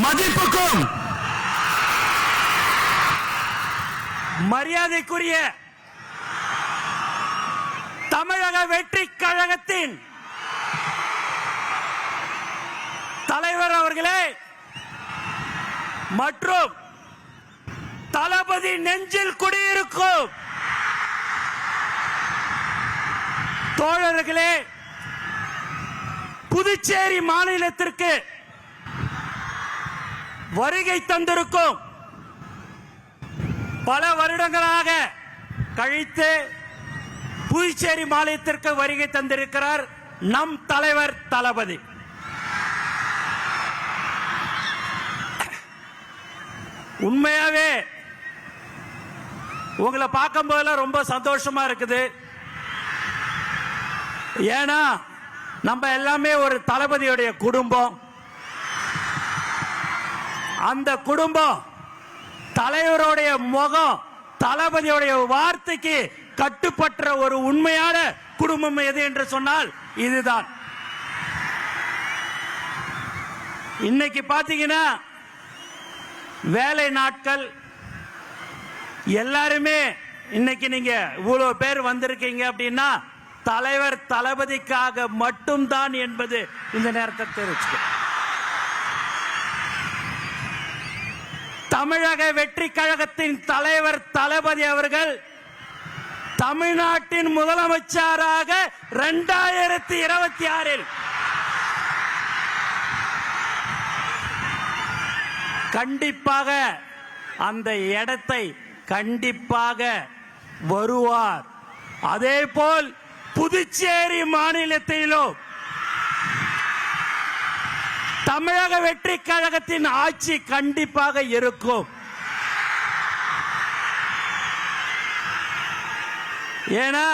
மதிப்புக்கும் மரியாதைக்குரிய தமிழக வெற்றி கழகத்தின் தலைவர் அவர்களே மற்றும் தளபதி நெஞ்சில் குடியிருக்கும் தோழர்களே, புதுச்சேரி மாநிலத்திற்கு வருகை தந்திருக்கும் பல வருடங்களாக கழித்து புதுச்சேரி மாநிலத்திற்கு வருகை தந்திருக்கிறார் நம் தலைவர் தளபதி. உண்மையாவே உங்களை பார்க்கும் போதெல்லாம் ரொம்ப சந்தோஷமா இருக்குது. ஏன்னா நம்ம எல்லாமே ஒரு தளபதியுடைய குடும்பம். அந்த குடும்பம் தலைவருடைய முகம் தளபதியுடைய வார்த்தைக்கு கட்டுப்பட்ட ஒரு உண்மையான குடும்பம் எது என்று சொன்னால் இதுதான். இன்னைக்கு பாத்தீங்கன்னா வேலை நாட்கள் எல்லாருமே இன்னைக்கு நீங்க இவ்வளவு பேர் வந்திருக்கீங்க அப்படின்னா தலைவர் தளபதிக்காக மட்டும்தான் என்பது இந்த நேரத்தை தெரிவிச்சுக்க. தமிழக வெற்றி கழகத்தின் தலைவர் தளபதி அவர்கள் தமிழ்நாட்டின் முதலமைச்சராக 2026 கண்டிப்பாக அந்த இடத்தை கண்டிப்பாக வருவார். அதே போல் புதுச்சேரி மாநிலத்திலும் தமிழக வெற்றி கழகத்தின் ஆட்சி கண்டிப்பாக இருக்கும். ஏன்னா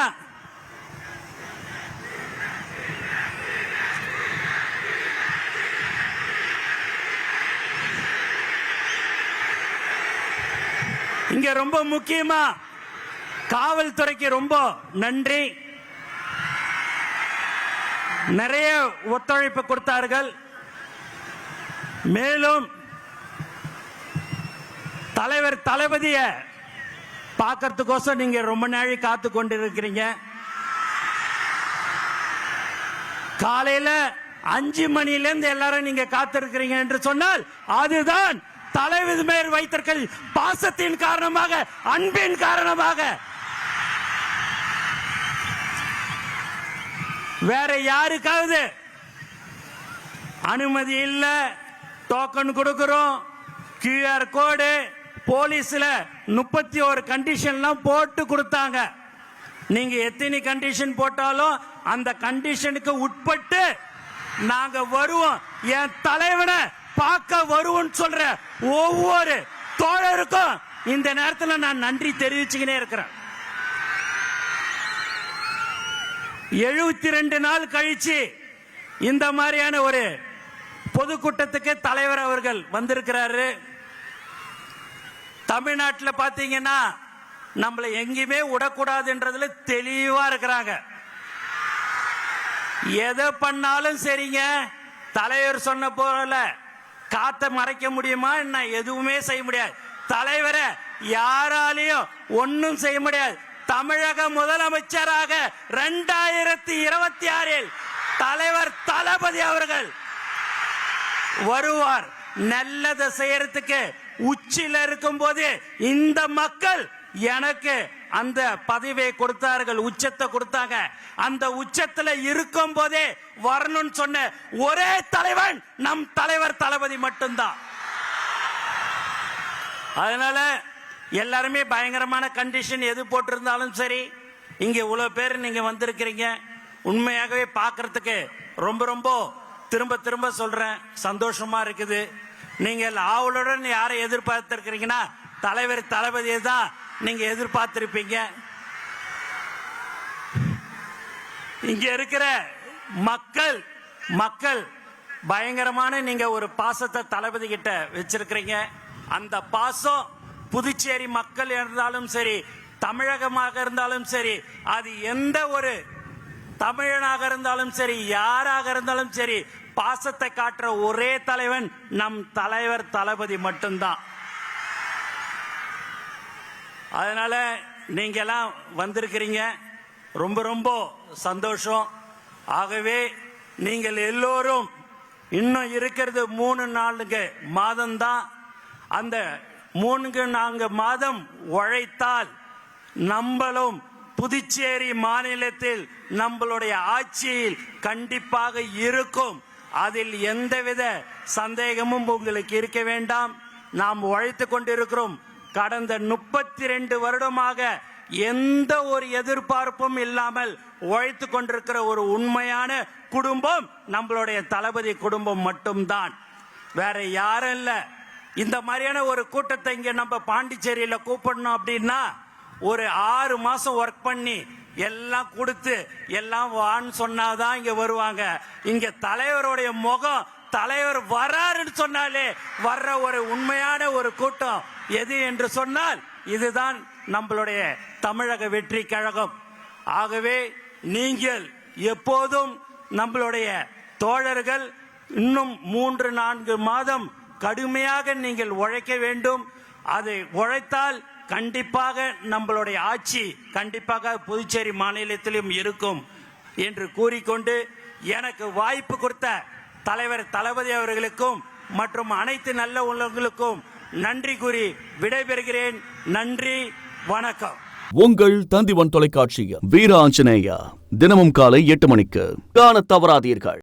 இங்க ரொம்ப முக்கியமா காவல்துறைக்கு ரொம்ப நன்றி. நிறைய ஒத்துழைப்பு கொடுத்தார்கள். மேலும் தலைவர் தளபதிய பார்க்கறதுக்கோசம் நீங்க ரொம்ப நாளை காத்து கொண்டிருக்கிறீங்க. காலையில 5 மணியிலிருந்து எல்லாரும் நீங்க காத்திருக்கிறீங்க என்று சொன்னால் அதுதான் தலைவர் மேல் வைத்திருக்கிற பாசத்தின் காரணமாக, அன்பின் காரணமாக. வேற யாருக்காவது அனுமதி இல்ல, டோக்கன் கொடுக்கிறோம், QR கோடு, போலீஸ்ல 31 கண்டிஷன்லாம் போட்டு கொடுத்தாங்க. நீங்க எத்தனை கண்டிஷன் போட்டாலும் அந்த கண்டிஷனுக்கு உட்பட்டு நாங்க வருவோம். என் தலைவனை பார்க்க வருவோம் சொல்ற ஒவ்வொரு தோழருக்கும் இந்த நேரத்தில் நான் நன்றி தெரிவிச்சுக்கினே இருக்கிறேன். 72 நாள் கழிச்சு இந்த மாதிரியான ஒரு பொதுக்கூட்டத்துக்கு தலைவர் அவர்கள் வந்திருக்கிறாரு. தமிழ்நாட்டில் பாத்தீங்கன்னா நம்மள எங்கேயுமே விடக்கூடாதுன்றதுல தெளிவா இருக்கிறாங்க. எதை பண்ணாலும் சரிங்க, தலைவர் சொன்ன போல காத்த மறைக்க முடியுமா என்ன? எதுவுமே செய்ய முடியாது. தலைவரை யாராலையும் ஒன்னும் செய்ய முடியாது. தமிழக முதலமைச்சராக 2026 தலைவர் தளபதி அவர்கள் வருவார். நல்லதை செய்யறதுக்கு உச்சில இருக்கும் போது இந்த மக்கள் எனக்கு அந்த பதவியை கொடுத்தார்கள், உச்சத்தை கொடுத்தாங்க. அந்த உச்சத்துல இருக்கும் போதே வரணும்னு சொன்ன ஒரே தலைவன் நம் தலைவர் தளபதி மட்டும்தான். அதனால எல்லாருமே பயங்கரமான கண்டிஷன் எது போட்டிருந்தாலும் சரி, இங்க இவ்வளவு பேர் நீங்க வந்திருக்கிறீங்க. உண்மையாகவே பார்க்கறதுக்கு ரொம்ப ரொம்ப திரும்ப திரும்ப சொல்றேன், சந்தோஷமா இருக்குது. நீங்கள் ஆவலுடன் யாரை எதிர்பார்த்திருக்கிறீங்கன்னா தலைவர் தளபதியை தான் நீங்க எதிர்பார்த்திருப்பீங்க. இங்க இருக்கிற மக்கள் பயங்கரமான நீங்க ஒரு பாசத்தை தளபதி கிட்ட வச்சிருக்கிறீங்க. அந்த பாசம் புதுச்சேரி மக்கள் இருந்தாலும் சரி, தமிழகமாக இருந்தாலும் சரி, அது எந்த ஒரு தமிழனாக இருந்தாலும் சரி, யாராக இருந்தாலும் சரி, பாசத்தை காட்டுற ஒரே தலைவன் நம் தலைவர் தளபதி மட்டும்தான். அதனால நீங்க எல்லாம் வந்திருக்கிறீங்க, ரொம்ப ரொம்ப சந்தோஷம். ஆகவே நீங்கள் எல்லோரும் இன்னும் இருக்கிறது 3-4 மாதம்தான். அந்த 3-4 மாதம் உழைத்தால் நம்மளும் புதுச்சேரி மாநிலத்தில் நம்மளுடைய ஆட்சியில் கண்டிப்பாக இருக்கும். அதில் எந்தவித சந்தேகமும் உங்களுக்கு இருக்க வேண்டாம். நாம் உழைத்து கொண்டிருக்கிறோம். கடந்த 32 வருடமாக எந்த ஒரு எதிர்பார்ப்பும் இல்லாமல் உழைத்து கொண்டிருக்கிற ஒரு உண்மையான குடும்பம் நம்மளுடைய தளபதி குடும்பம் மட்டும்தான், வேற யாரும் இல்ல. இந்த மாதிரியான ஒரு கூட்டத்தை இங்க நம்ம பாண்டிச்சேரியில கூப்பிடணும் அப்படின்னா ஒரு 6 மாசம் ஒர்க் பண்ணி எல்லாம் கொடுத்து எல்லாம் வான்னு சொன்னாதான் இங்க வருவாங்க. இங்க தலைவருடைய முகம், தலைவர் வராருன்னு சொன்னாலே வர்ற ஒரு உண்மையான ஒரு கூட்டம் எது என்று சொன்னால் இதுதான் நம்மளுடைய தமிழக வெற்றி கழகம். ஆகவே நீங்கள் எப்போதும் நம்மளுடைய தோழர்கள் இன்னும் 3-4 மாதம் கடுமையாக நீங்கள் உழைக்க வேண்டும். அதை உழைத்தால் கண்டிப்பாக நம்மளுடைய ஆட்சி கண்டிப்பாக புதுச்சேரி மாநிலத்திலும் இருக்கும் என்று கூறிக்கொண்டு எனக்கு வாய்ப்பு கொடுத்த தலைவர் தளபதி அவர்களுக்கும் மற்றும் அனைத்து நல்ல உள்ளங்களுக்கும் நன்றி கூறி விடைபெறுகிறேன். நன்றி, வணக்கம். உங்கள் தந்திவன் தொலைக்காட்சியில் வீர ஆஞ்சநேயா தினமும் காலை 8 மணிக்கு காண தவறாதீர்கள்.